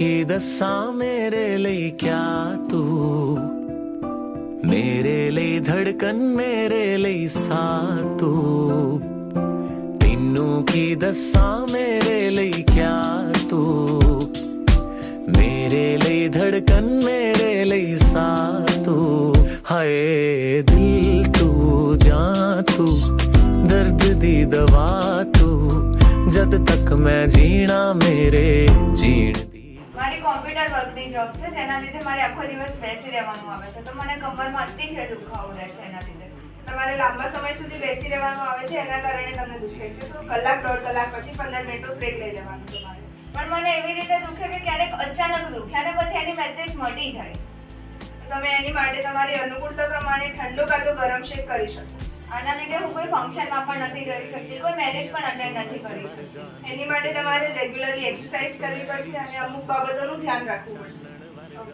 की दसा मेरे लिए क्या तू मेरे लिए धड़कन मेरे लिए सा तू तीनों की दसा मेरे लिए क्या तू मेरे लिए धड़कन मेरे लिए सा तू हाय दिल तू जा तू दर्द दी दवा तू जब तक मैं जीना मेरे जीण दी મારી કોમ્પ્યુટર વર્કની જોબ છે જેના લીધે મારે આખો દિવસ બેસી રહેવાનું આવે છે તો મને કમરમાં અતિશય દુખાવો રહે છે એના લીધે તમારે લાંબા સમય સુધી બેસી રહેવાનું આવે છે એના કારણે તમને દુખે છે તો કલાક દોઢ કલાક પછી 15 મિનિટનો બ્રેક લઈ લેવાનું તમારે પણ મને એવી રીતે દુખે કે ક્યારેક અચાનક દુખે અને પછી એની મેસેજ મટી જાય તો તમે એની માટે તમારી અનુકૂળતા પ્રમાણે ઠંડુ કાં તો ગરમ શેક કરી શકો આના લીધે હું કોઈ ફંક્શનમાં પણ નથી કરી શકતી કોઈ મેરેજ પણ અટેન્ડ નથી કરી શકતી એની માટે તમારે રેગ્યુલરલી એક્સરસાઇઝ કરવી પડશે અને અમુક બાબતોનું ધ્યાન રાખવું પડશે